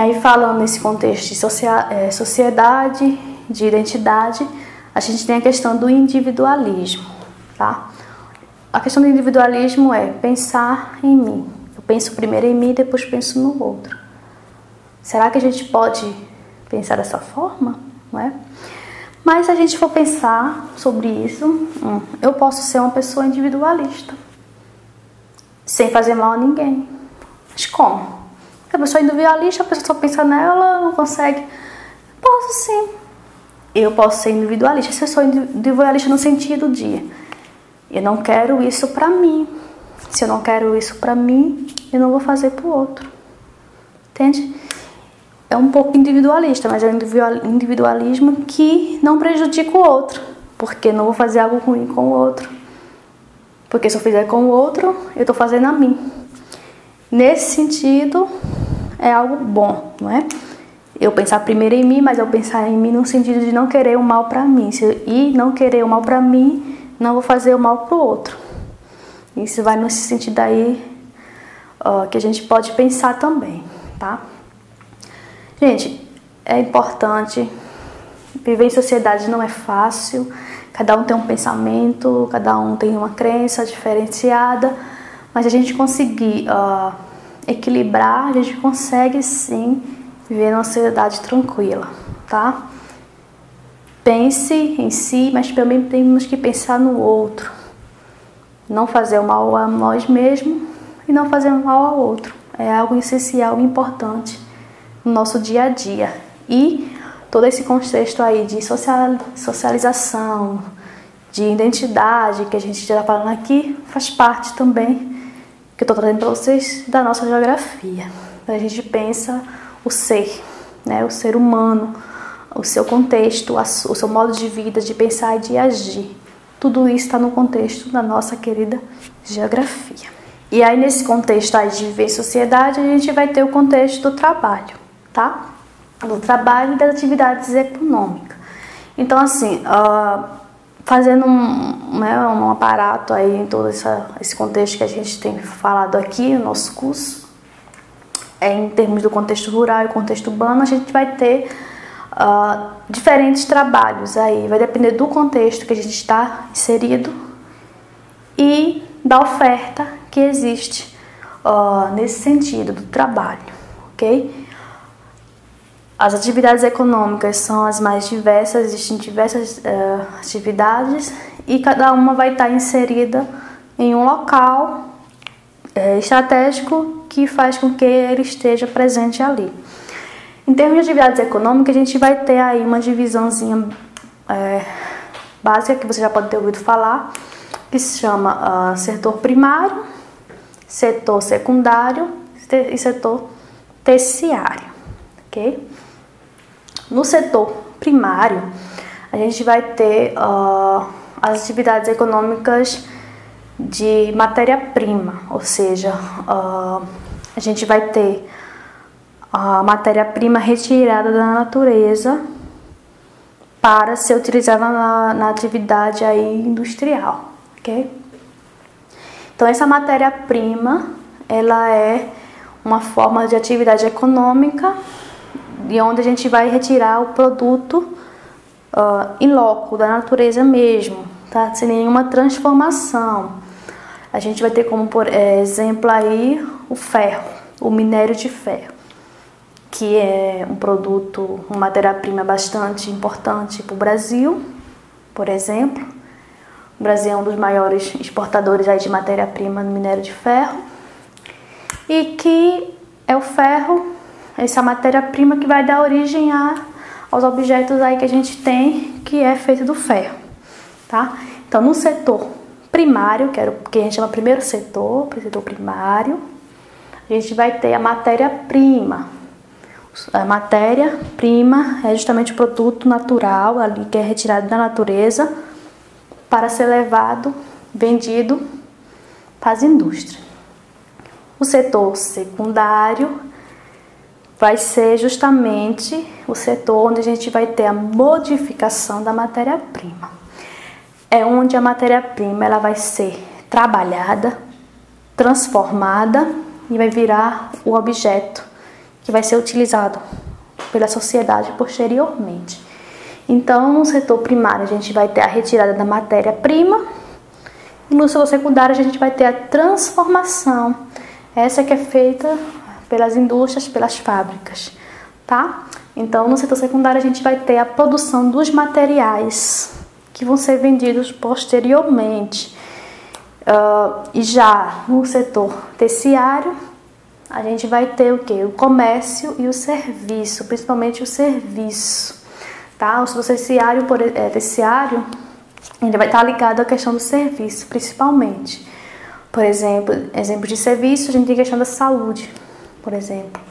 aí, falando nesse contexto de sociedade, de identidade, a gente tem a questão do individualismo, tá? A questão do individualismo é pensar em mim. Eu penso primeiro em mim, depois penso no outro. Será que a gente pode pensar dessa forma? Não é? Mas se a gente for pensar sobre isso, eu posso ser uma pessoa individualista, sem fazer mal a ninguém. Mas como? A pessoa individualista, a pessoa só pensa nela, não consegue. Posso sim. Eu posso ser individualista. Se eu sou individualista no sentido de eu não quero isso pra mim. Se eu não quero isso pra mim, eu não vou fazer pro outro. Entende? É um pouco individualista, mas é um individualismo que não prejudica o outro. Porque não vou fazer algo ruim com o outro. Porque se eu fizer com o outro, eu estou fazendo a mim. Nesse sentido, é algo bom, não é? Eu pensar primeiro em mim, mas eu pensar em mim no sentido de não querer o mal pra mim. E não querer o mal pra mim, não vou fazer o mal pro outro. Isso vai nesse sentido aí que a gente pode pensar também, tá? Gente, é importante. Viver em sociedade não é fácil. Cada um tem um pensamento, cada um tem uma crença diferenciada. Mas a gente conseguir equilibrar, a gente consegue sim viver numa sociedade tranquila, tá? Pense em si, mas também temos que pensar no outro. Não fazer o mal a nós mesmos e não fazer o mal ao outro. É algo essencial e importante no nosso dia a dia. E todo esse contexto aí de socialização, de identidade que a gente já está falando aqui, faz parte também, que eu estou trazendo para vocês, da nossa geografia. A gente pensa o ser, né? O ser humano, o seu contexto, o seu modo de vida, de pensar e de agir. Tudo isso está no contexto da nossa querida geografia. E aí, nesse contexto aí de viver em sociedade, a gente vai ter o contexto do trabalho, tá? Do trabalho e das atividades econômicas. Então, assim, fazendo um aparato aí em todo esse contexto que a gente tem falado aqui no nosso curso, em termos do contexto rural e contexto urbano, a gente vai ter diferentes trabalhos aí, vai depender do contexto que a gente está inserido e da oferta que existe nesse sentido do trabalho, ok? As atividades econômicas são as mais diversas, existem diversas atividades e cada uma vai estar inserida em um local estratégico que faz com que ele esteja presente ali. Em termos de atividades econômicas, a gente vai ter aí uma divisãozinha básica que você já pode ter ouvido falar, que se chama setor primário, setor secundário e setor terciário, ok? No setor primário, a gente vai ter as atividades econômicas de matéria-prima, ou seja, a gente vai ter a matéria-prima retirada da natureza para ser utilizada na atividade aí industrial, ok? Então, essa matéria-prima, ela é uma forma de atividade econômica de onde a gente vai retirar o produto in loco, da natureza mesmo, tá? Sem nenhuma transformação. A gente vai ter como, por exemplo, aí o ferro, o minério de ferro, que é um produto, uma matéria-prima bastante importante para o Brasil, por exemplo. O Brasil é um dos maiores exportadores aí de matéria-prima no minério de ferro. E que é o ferro, essa matéria-prima que vai dar origem aos objetos aí que a gente tem, que é feito do ferro, tá? Então, no setor primário, que era o que a gente chama primeiro setor primário, a gente vai ter a matéria-prima. A matéria-prima é justamente o produto natural ali que é retirado da natureza para ser levado, vendido para as indústrias. O setor secundário vai ser justamente o setor onde a gente vai ter a modificação da matéria-prima. É onde a matéria-prima ela vai ser trabalhada, transformada e vai virar o objeto que vai ser utilizado pela sociedade posteriormente. Então, no setor primário, a gente vai ter a retirada da matéria-prima, e no setor secundário, a gente vai ter a transformação, essa que é feita pelas indústrias, pelas fábricas, tá? Então, no setor secundário, a gente vai ter a produção dos materiais que vão ser vendidos posteriormente. E já no setor terciário, a gente vai ter o quê? O comércio e o serviço, principalmente o serviço, tá? O setor terciário, ele vai estar ligado à questão do serviço, principalmente. Por exemplo, de serviço, a gente tem a questão da saúde, por exemplo,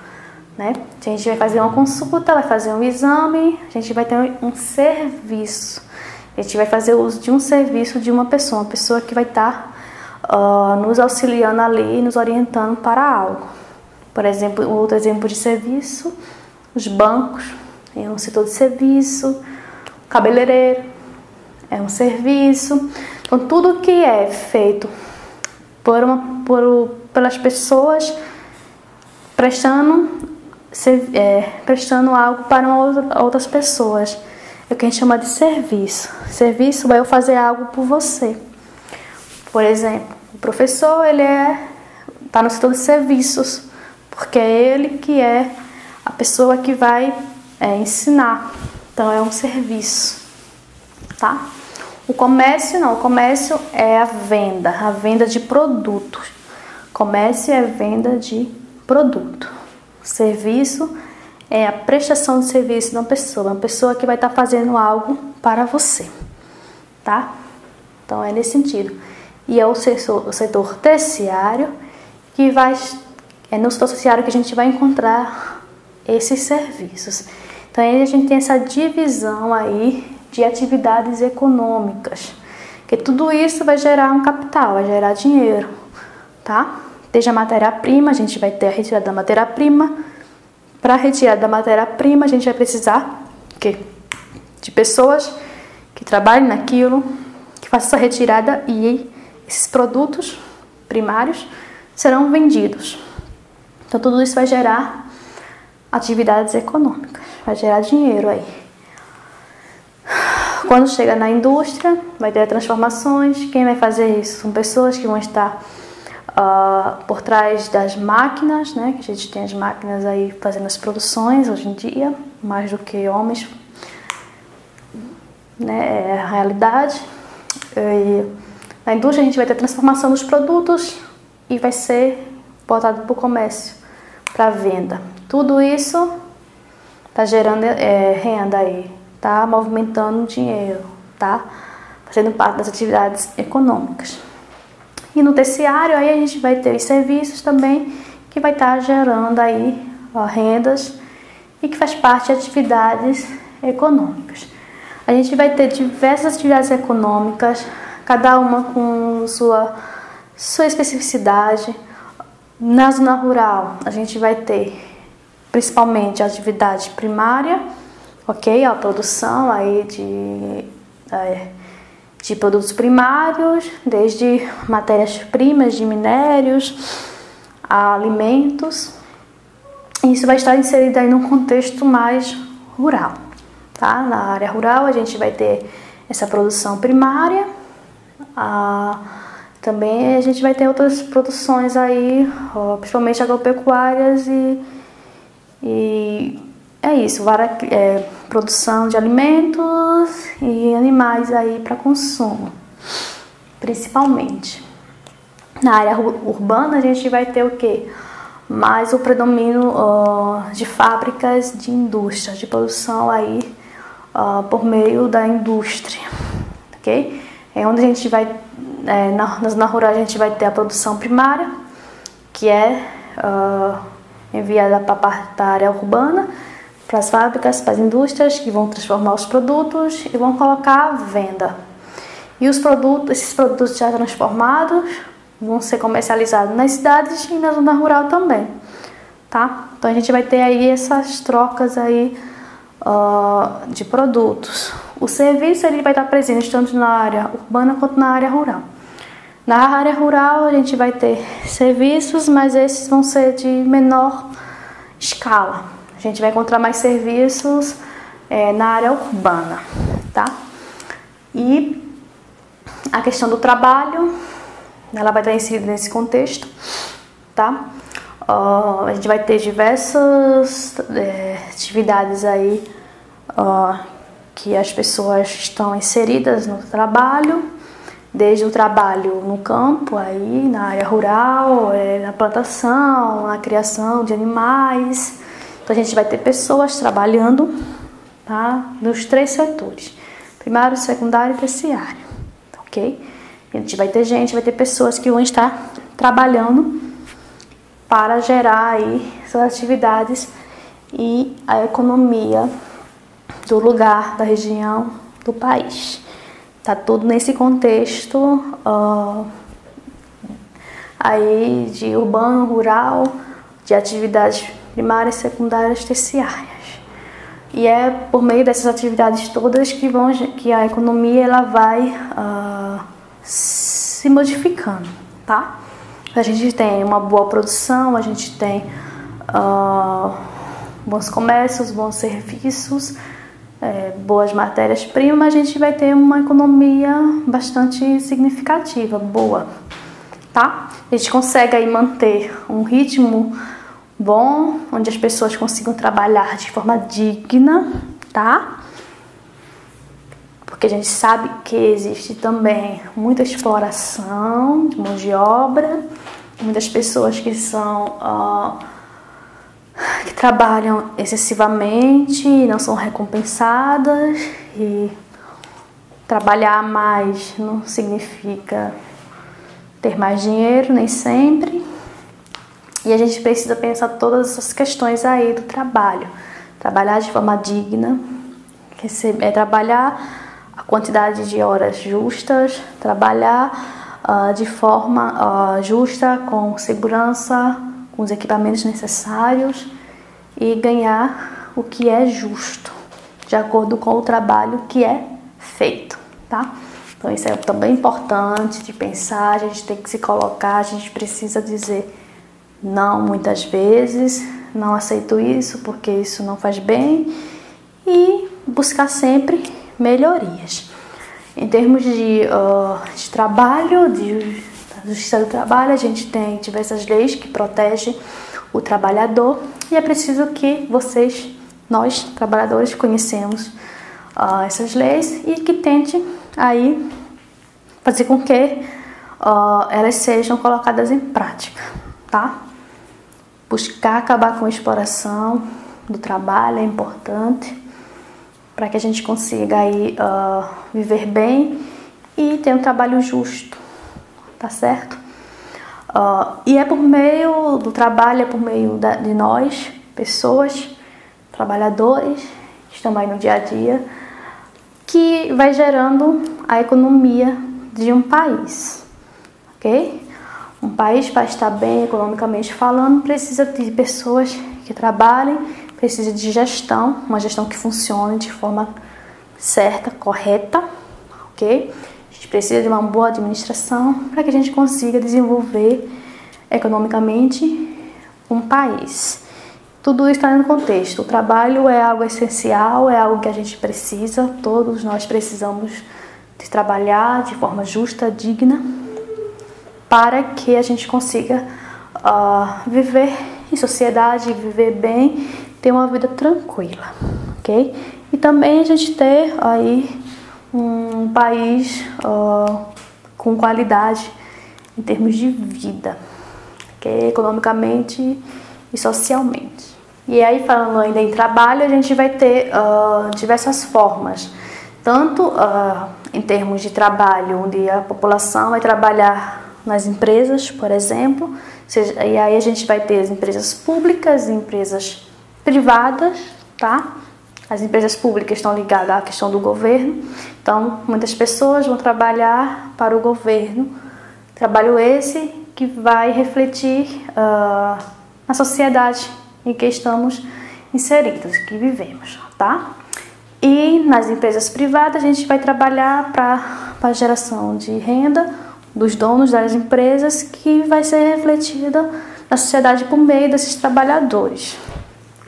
né? A gente vai fazer uma consulta, vai fazer um exame, a gente vai ter um serviço. A gente vai fazer uso de um serviço de uma pessoa que vai estar nos auxiliando ali, nos orientando para algo. Por exemplo, outro exemplo de serviço, os bancos, é um setor de serviço, o cabeleireiro é um serviço. Então, tudo que é feito pelas pessoas prestando algo para outras pessoas, é o que a gente chama de serviço. Serviço é eu fazer algo por você. Por exemplo, o professor, ele está no setor de serviços, porque é ele que é a pessoa que vai ensinar. Então, é um serviço, tá? O comércio não, o comércio é a venda de produtos. Comércio é venda de produto. O serviço é a prestação de serviço de uma pessoa que vai estar fazendo algo para você, tá? Então, é nesse sentido. E é o setor terciário, que é no setor terciário que a gente vai encontrar esses serviços. Então, aí a gente tem essa divisão aí de atividades econômicas, que tudo isso vai gerar um capital, vai gerar dinheiro, tá? Desde a matéria-prima, a gente vai ter a retirada da matéria-prima. Para retirar da matéria-prima, a gente vai precisar de pessoas que trabalhem naquilo, que façam essa retirada, e esses produtos primários serão vendidos. Então, tudo isso vai gerar atividades econômicas, vai gerar dinheiro aí. Quando chega na indústria, vai ter transformações. Quem vai fazer isso? São pessoas que vão estar por trás das máquinas, né? Que a gente tem as máquinas aí fazendo as produções hoje em dia, mais do que homens, né? É a realidade. E na indústria a gente vai ter a transformação dos produtos e vai ser botado para o comércio, para venda. Tudo isso está gerando renda aí, tá movimentando dinheiro, tá fazendo parte das atividades econômicas. E no terciário aí a gente vai ter os serviços também, que vai estar gerando aí rendas e que faz parte de atividades econômicas. A gente vai ter diversas atividades econômicas, cada uma com sua especificidade. Na zona rural, a gente vai ter principalmente a atividade primária, ok? A produção aí de produtos primários, desde matérias-primas, de minérios, a alimentos. Isso vai estar inserido aí num contexto mais rural, tá? Na área rural, a gente vai ter essa produção primária. Também a gente vai ter outras produções aí, principalmente agropecuárias, e é isso, produção de alimentos e animais aí para consumo, principalmente. Na área urbana a gente vai ter o quê? Mais o predomínio de fábricas de indústria, de produção aí por meio da indústria, ok? É onde a gente vai, na zona rural a gente vai ter a produção primária, que é enviada para a área urbana, para as fábricas, para as indústrias, que vão transformar os produtos e vão colocar à venda. E esses produtos já transformados vão ser comercializados nas cidades e na zona rural também, tá? Então a gente vai ter aí essas trocas aí de produtos. O serviço ele vai estar presente tanto na área urbana quanto na área rural. Na área rural a gente vai ter serviços, mas esses vão ser de menor escala. A gente vai encontrar mais serviços na área urbana, tá? E a questão do trabalho, ela vai estar inserida nesse contexto, tá? A gente vai ter diversas atividades aí que as pessoas estão inseridas no trabalho, desde o trabalho no campo, aí na área rural, na plantação, na criação de animais. Então a gente vai ter pessoas trabalhando, tá, nos 3 setores: primário, secundário e terciário, ok? A gente vai ter pessoas que vão estar trabalhando para gerar aí suas atividades e a economia do lugar, da região, do país. Tá tudo nesse contexto aí de urbano, rural, de atividades primárias, secundárias, terciárias. E é por meio dessas atividades todas que a economia ela vai se modificando, tá? A gente tem uma boa produção, a gente tem bons comércios, bons serviços, boas matérias-primas, a gente vai ter uma economia bastante significativa, boa, tá? A gente consegue aí manter um ritmo bom, onde as pessoas consigam trabalhar de forma digna, tá? Porque a gente sabe que existe também muita exploração de mão de obra, muitas pessoas que que trabalham excessivamente e não são recompensadas, e trabalhar mais não significa ter mais dinheiro, nem sempre. E a gente precisa pensar todas essas questões aí do trabalho. Trabalhar de forma digna, trabalhar a quantidade de horas justas, trabalhar de forma justa, com segurança, com os equipamentos necessários e ganhar o que é justo, de acordo com o trabalho que é feito, tá? Então isso é também importante de pensar, a gente tem que se colocar, a gente precisa dizer não muitas vezes, não aceito isso porque isso não faz bem, e buscar sempre melhorias. Em termos de trabalho, da Justiça do Trabalho, a gente tem diversas leis que protegem o trabalhador, e é preciso que nós trabalhadores, conhecemos essas leis e que tente aí fazer com que elas sejam colocadas em prática, tá? Buscar acabar com a exploração do trabalho é importante para que a gente consiga aí viver bem e ter um trabalho justo, tá certo? E é por meio do trabalho, é por meio de nós, pessoas, trabalhadores, que estamos aí no dia a dia, que vai gerando a economia de um país, ok? Um país, para estar bem economicamente falando, precisa de pessoas que trabalhem, precisa de gestão, uma gestão que funcione de forma certa, correta, ok? A gente precisa de uma boa administração para que a gente consiga desenvolver economicamente um país. Tudo isso está no contexto. O trabalho é algo essencial, é algo que a gente precisa, todos nós precisamos de trabalhar de forma justa, digna, para que a gente consiga viver em sociedade, viver bem, ter uma vida tranquila, ok? E também a gente ter aí um país com qualidade em termos de vida, ok? Economicamente e socialmente. E aí, falando ainda em trabalho, a gente vai ter diversas formas, tanto em termos de trabalho, onde a população vai trabalhar nas empresas, por exemplo, e aí a gente vai ter as empresas públicas e empresas privadas, tá? As empresas públicas estão ligadas à questão do governo, então muitas pessoas vão trabalhar para o governo, trabalho esse que vai refletir na sociedade em que estamos inseridos, que vivemos, tá? E nas empresas privadas a gente vai trabalhar para a geração de renda dos donos das empresas, que vai ser refletida na sociedade por meio desses trabalhadores,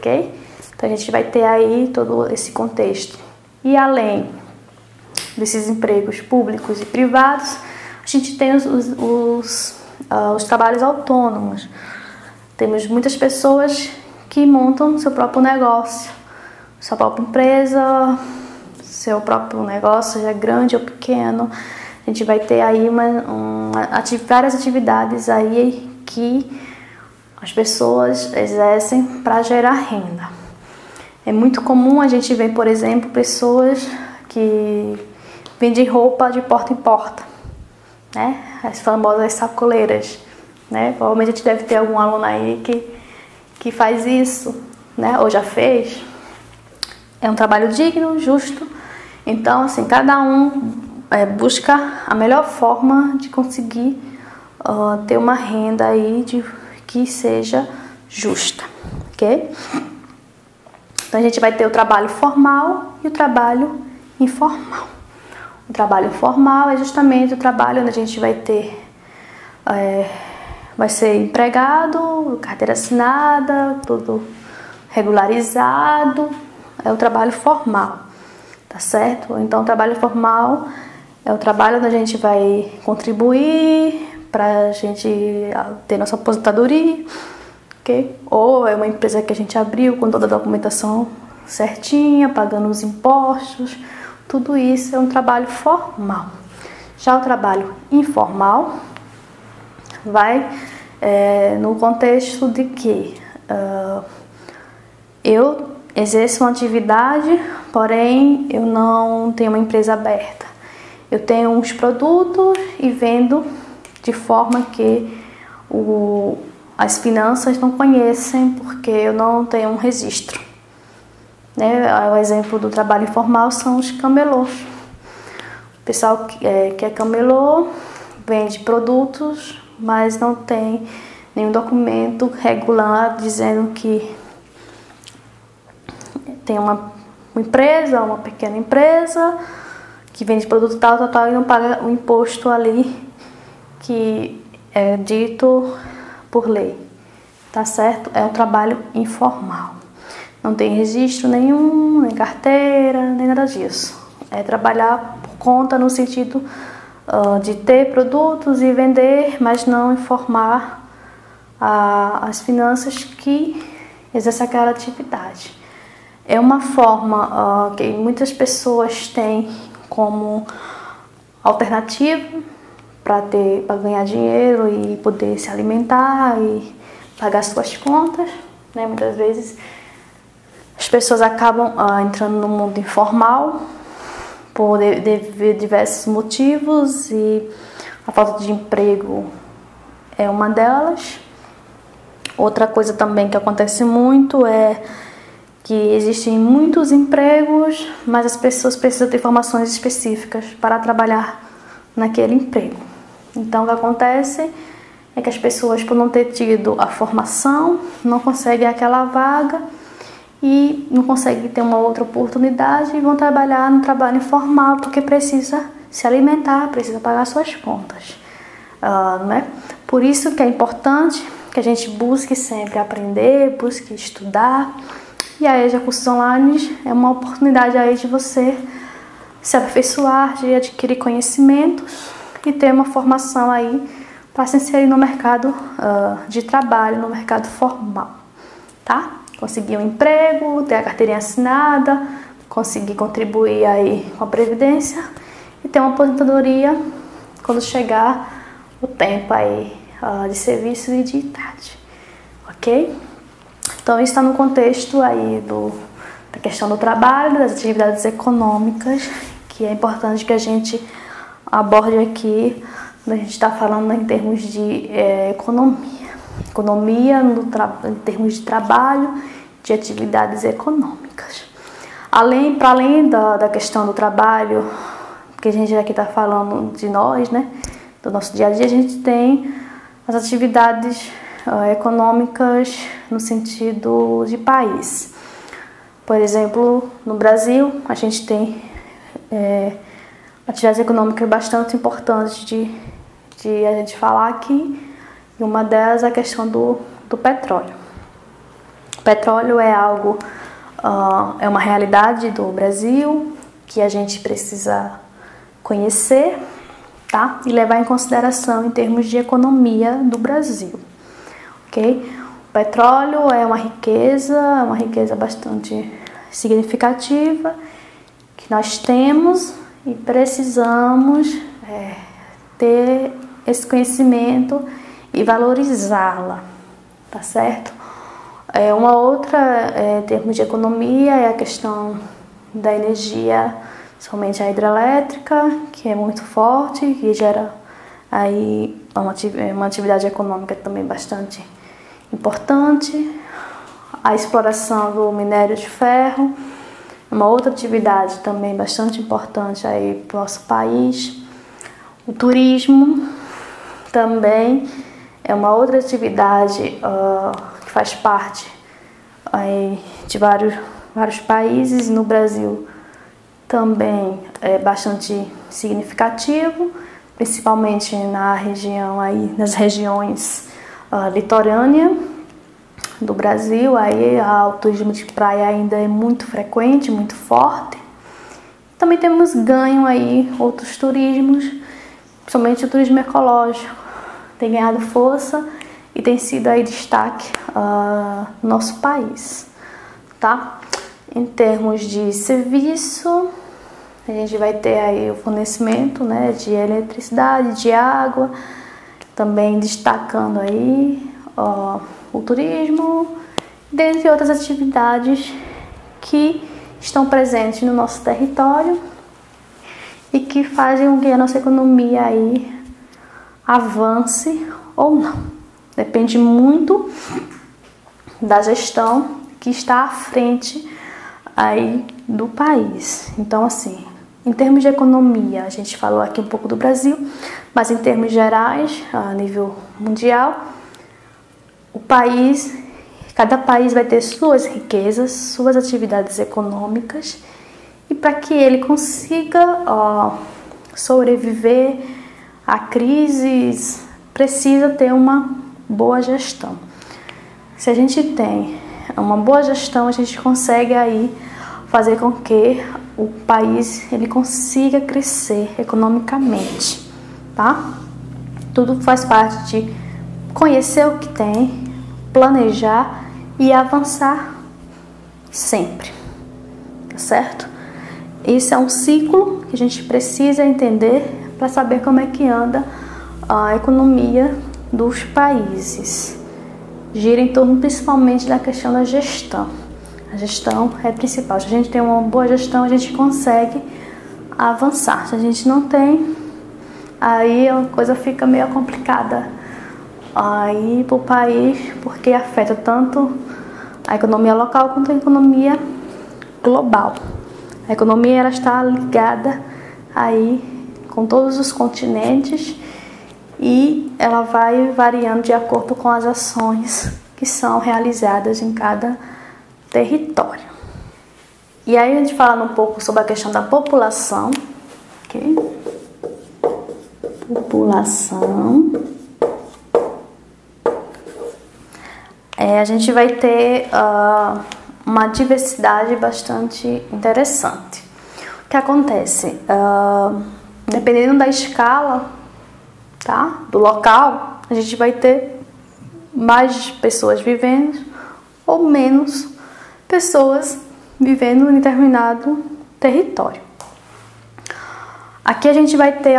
ok? Então a gente vai ter aí todo esse contexto. E além desses empregos públicos e privados, a gente tem os trabalhos autônomos. Temos muitas pessoas que montam seu próprio negócio, sua própria empresa, seu próprio negócio, seja grande ou pequeno. A gente vai ter aí várias atividades aí que as pessoas exercem para gerar renda. É muito comum a gente ver, por exemplo, pessoas que vendem roupa de porta em porta, né? As famosas sacoleiras, né? Provavelmente a gente deve ter algum aluno aí que faz isso, né? Ou já fez. É um trabalho digno, justo. Então, assim, cada um busca a melhor forma de conseguir ter uma renda aí que seja justa, ok? Então a gente vai ter o trabalho formal e o trabalho informal. O trabalho formal é justamente o trabalho onde a gente vai ter, vai ser empregado, carteira assinada, tudo regularizado, é o trabalho formal, tá certo? Então o trabalho formal é o trabalho onde a gente vai contribuir para a gente ter nossa aposentadoria, ok? Ou é uma empresa que a gente abriu com toda a documentação certinha, pagando os impostos, tudo isso é um trabalho formal. Já o trabalho informal vai no contexto de que eu exerço uma atividade, porém eu não tenho uma empresa aberta. Eu tenho uns produtos e vendo de forma que as finanças não conhecem, porque eu não tenho um registro. Né? O exemplo do trabalho informal são os camelôs. O pessoal que é camelô vende produtos, mas não tem nenhum documento regular dizendo que tem uma empresa, uma pequena empresa que vende produto tal e não paga o imposto ali que é dito por lei, tá certo? É um trabalho informal. Não tem registro nenhum, nem carteira, nem nada disso. É trabalhar por conta no sentido de ter produtos e vender, mas não informar as finanças que exercem aquela atividade. É uma forma que muitas pessoas têm como alternativa para ganhar dinheiro e poder se alimentar e pagar suas contas, né? Muitas vezes as pessoas acabam entrando no mundo informal por diversos motivos e a falta de emprego é uma delas. Outra coisa também que acontece muito é que existem muitos empregos, mas as pessoas precisam ter informações específicas para trabalhar naquele emprego. Então, o que acontece é que as pessoas, por não ter tido a formação, não conseguem aquela vaga e não conseguem ter uma outra oportunidade e vão trabalhar no trabalho informal porque precisa se alimentar, precisa pagar suas contas. Né? Por isso que é importante que a gente busque sempre aprender, busque estudar. E aí, a cursos online é uma oportunidade aí de você se aperfeiçoar, de adquirir conhecimentos e ter uma formação aí para se inserir no mercado de trabalho, no mercado formal, tá? Conseguir um emprego, ter a carteirinha assinada, conseguir contribuir aí com a previdência e ter uma aposentadoria quando chegar o tempo aí de serviço e de idade, ok? Então, isso está no contexto aí da questão do trabalho, das atividades econômicas, que é importante que a gente aborde aqui, quando a gente está falando em termos de economia. Economia em termos de trabalho, de atividades econômicas. Para além da questão do trabalho, que a gente aqui está falando de nós, né, do nosso dia a dia, a gente tem as atividades econômicas no sentido de país. Por exemplo, no Brasil, a gente tem atividades econômicas bastante importantes de a gente falar aqui, e uma delas é a questão do petróleo. O petróleo é algo, é uma realidade do Brasil que a gente precisa conhecer, tá? E levar em consideração em termos de economia do Brasil, ok? O petróleo é uma riqueza bastante significativa que nós temos e precisamos ter esse conhecimento e valorizá-la, tá certo? Uma outra, em termos de economia, é a questão da energia, somente a hidrelétrica, que é muito forte, que gera aí uma atividade econômica também bastante importante. A exploração do minério de ferro, uma outra atividade também bastante importante aí para o nosso país. O turismo também é uma outra atividade que faz parte aí de vários países. No Brasil também é bastante significativo, principalmente nas regiões litorâneas do Brasil. Aí o turismo de praia ainda é muito frequente, muito forte. Também temos ganho aí outros turismos, principalmente o turismo ecológico, tem ganhado força e tem sido aí destaque no nosso país, tá? Em termos de serviço, a gente vai ter aí o fornecimento, né, de eletricidade, de água, também destacando aí o turismo, dentre outras atividades que estão presentes no nosso território e que fazem com que a nossa economia aí avance ou não. Depende muito da gestão que está à frente aí do país. Então, assim, em termos de economia, a gente falou aqui um pouco do Brasil, mas em termos gerais, a nível mundial, cada país vai ter suas riquezas, suas atividades econômicas, e para que ele consiga sobreviver a crises, precisa ter uma boa gestão. Se a gente tem uma boa gestão, a gente consegue aí fazer com que o país ele consiga crescer economicamente, tá? Tudo faz parte de conhecer o que tem, planejar e avançar sempre, tá certo? Isso é um ciclo que a gente precisa entender para saber como é que anda a economia dos países. Gira em torno principalmente da questão da gestão. A gestão é principal. Se a gente tem uma boa gestão, a gente consegue avançar. Se a gente não tem, aí a coisa fica meio complicada aí para o país, porque afeta tanto a economia local quanto a economia global. A economia ela está ligada aí com todos os continentes e ela vai variando de acordo com as ações que são realizadas em cada território. E aí a gente fala um pouco sobre a questão da população, ok? População. A gente vai ter uma diversidade bastante interessante. O que acontece? Dependendo da escala, tá? Do local, a gente vai ter mais pessoas vivendo ou menos pessoas vivendo em determinado território. Aqui a gente vai ter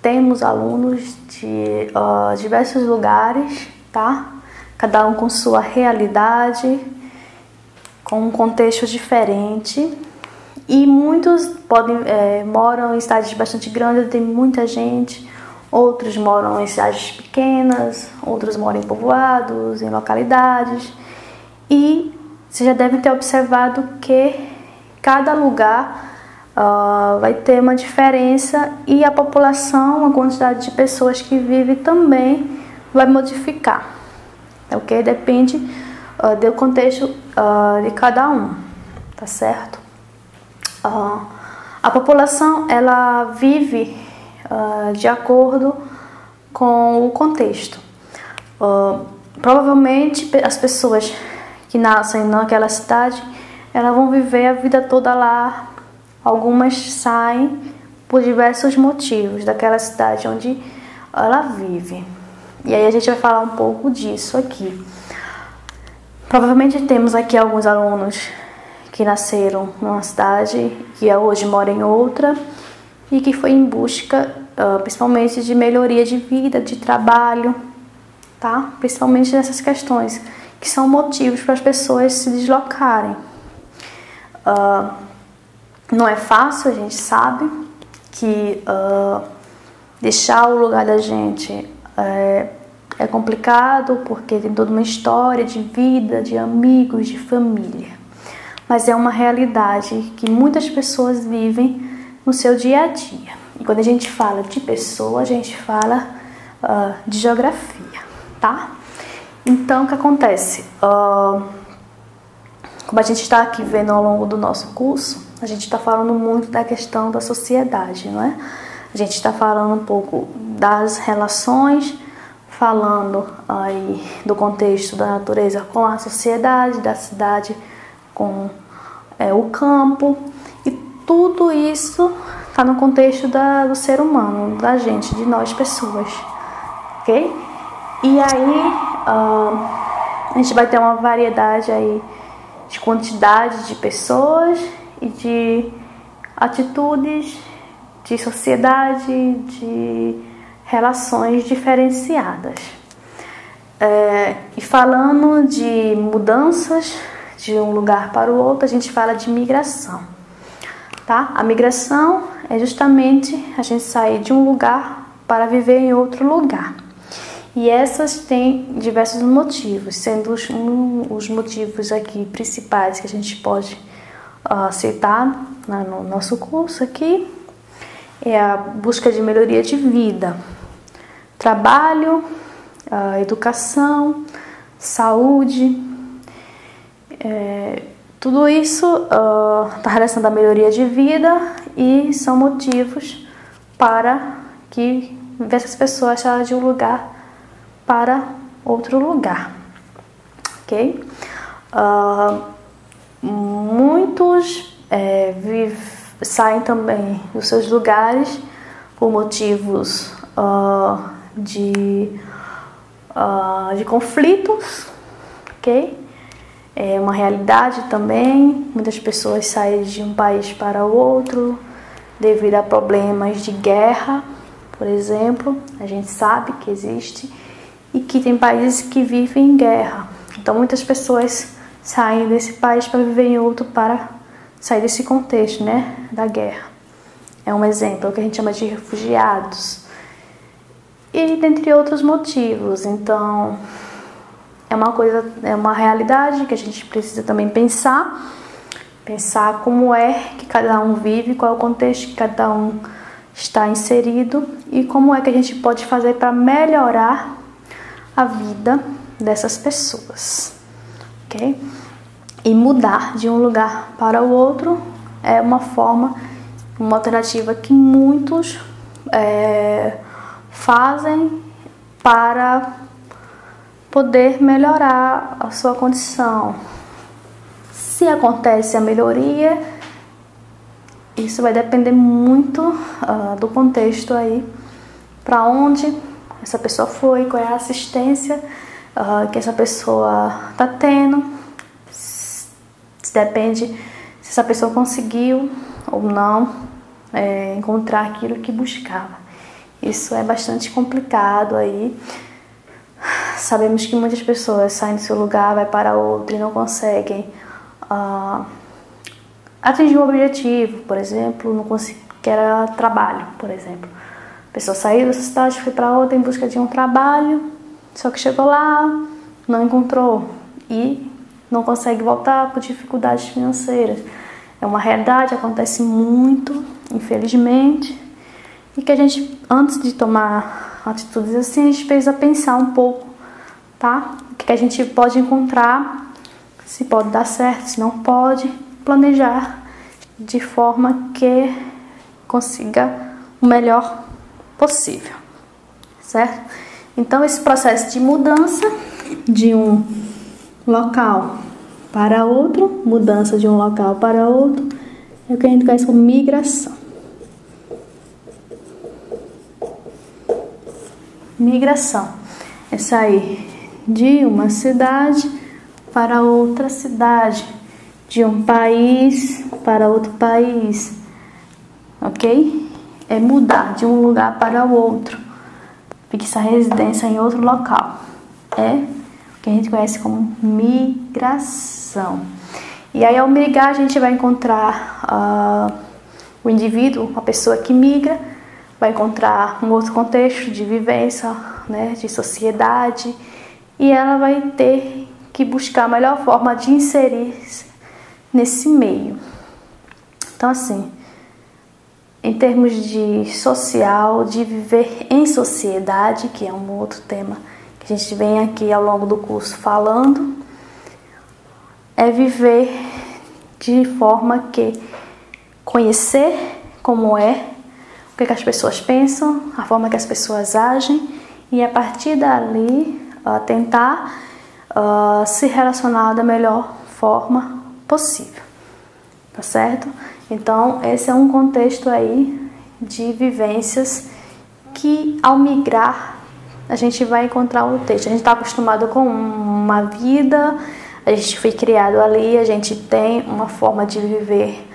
temos alunos de diversos lugares, tá? Cada um com sua realidade, com um contexto diferente. E muitos moram em cidades bastante grandes, tem muita gente. Outros moram em cidades pequenas, outros moram em povoados, em localidades. E você já deve ter observado que cada lugar vai ter uma diferença e a população, a quantidade de pessoas que vive também vai modificar. Ok? Depende do contexto de cada um, tá certo? A população ela vive de acordo com o contexto. Provavelmente as pessoas que nascem naquela cidade, elas vão viver a vida toda lá. Algumas saem por diversos motivos daquela cidade onde ela vive. E aí a gente vai falar um pouco disso aqui. Provavelmente temos aqui alguns alunos que nasceram numa cidade, que hoje moram em outra, e que foi em busca, principalmente, de melhoria de vida, de trabalho, tá? Principalmente nessas questões, que são motivos para as pessoas se deslocarem. Não é fácil, a gente sabe que deixar o lugar da gente é complicado, porque tem toda uma história de vida, de amigos, de família. Mas é uma realidade que muitas pessoas vivem no seu dia a dia. E quando a gente fala de pessoa, a gente fala de geografia, tá? Então, o que acontece? Como a gente está aqui vendo ao longo do nosso curso, a gente está falando muito da questão da sociedade, não é? A gente está falando um pouco das relações, falando aí do contexto da natureza com a sociedade, da cidade com o campo, e tudo isso está no contexto do ser humano, da gente, de nós pessoas, ok? E aí a gente vai ter uma variedade aí de quantidade de pessoas e de atitudes, de sociedade, de relações diferenciadas. E falando de mudanças de um lugar para o outro, a gente fala de migração, tá? A migração é justamente a gente sair de um lugar para viver em outro lugar. E essas têm diversos motivos, sendo os motivos aqui principais que a gente pode citar no nosso curso aqui, é a busca de melhoria de vida, trabalho, educação, saúde, tudo isso está relacionado à melhoria de vida e são motivos para que essas pessoas saiam de um lugar para outro lugar, ok? Muitos saem também dos seus lugares por motivos de conflitos, ok? É uma realidade também. Muitas pessoas saem de um país para o outro devido a problemas de guerra, por exemplo. A gente sabe que existe e que tem países que vivem em guerra. Então muitas pessoas saem desse país para viver em outro, para sair desse contexto, né, da guerra. É um exemplo, é o que a gente chama de refugiados. E dentre outros motivos. Então é uma realidade que a gente precisa também pensar como é que cada um vive, qual é o contexto que cada um está inserido e como é que a gente pode fazer para melhorar a vida dessas pessoas, ok? E mudar de um lugar para o outro é uma forma, uma alternativa que muitos fazem para poder melhorar a sua condição. Se acontece a melhoria, isso vai depender muito do contexto aí, para onde essa pessoa foi, qual é a assistência que essa pessoa está tendo, depende se essa pessoa conseguiu ou não encontrar aquilo que buscava. Isso é bastante complicado aí. Sabemos que muitas pessoas saem do seu lugar, vai para outro e não conseguem atingir o objetivo, por exemplo, que era trabalho, por exemplo. A pessoa saiu dessa cidade, foi para outra em busca de um trabalho, só que chegou lá, não encontrou e não consegue voltar por dificuldades financeiras. É uma realidade, acontece muito, infelizmente, e que a gente, antes de tomar atitudes assim, a gente precisa pensar um pouco, tá? O que a gente pode encontrar, se pode dar certo, se não pode, planejar de forma que consiga o melhor possível, certo? Então esse processo de mudança de um local para outro, mudança de um local para outro, é o que a gente conhece como migração. Migração é sair de uma cidade para outra cidade, de um país para outro país, ok? É mudar de um lugar para o outro, fixar residência em outro local. É o que a gente conhece como migração. E aí, ao migrar, a gente vai encontrar o indivíduo, a pessoa que migra, vai encontrar um outro contexto de vivência, né, de sociedade, e ela vai ter que buscar a melhor forma de inserir-se nesse meio. Então, assim, em termos de social, de viver em sociedade, que é um outro tema que a gente vem aqui ao longo do curso falando, é viver de forma que conhecer como é, o que as pessoas pensam, a forma que as pessoas agem, e a partir dali tentar se relacionar da melhor forma possível, tá certo? Então, esse é um contexto aí de vivências que, ao migrar, a gente vai encontrar o texto. A gente está acostumado com uma vida, a gente foi criado ali, a gente tem uma forma de viver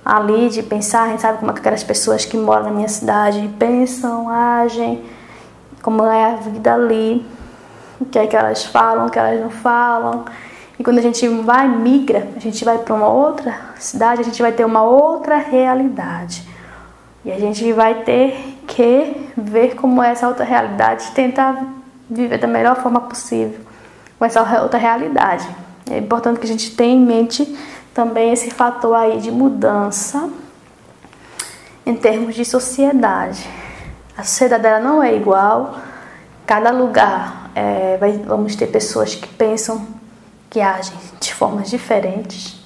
ali, de pensar, a gente sabe como é que aquelas pessoas que moram na minha cidade pensam, agem, como é a vida ali, o que é que elas falam, o que elas não falam. E quando a gente migra, a gente vai para uma outra cidade, a gente vai ter uma outra realidade. E a gente vai ter que ver como é essa outra realidade, tentar viver da melhor forma possível com essa outra realidade. É importante que a gente tenha em mente também esse fator aí de mudança em termos de sociedade. A sociedade dela não é igual, cada lugar vamos ter pessoas que pensam, que agem de formas diferentes.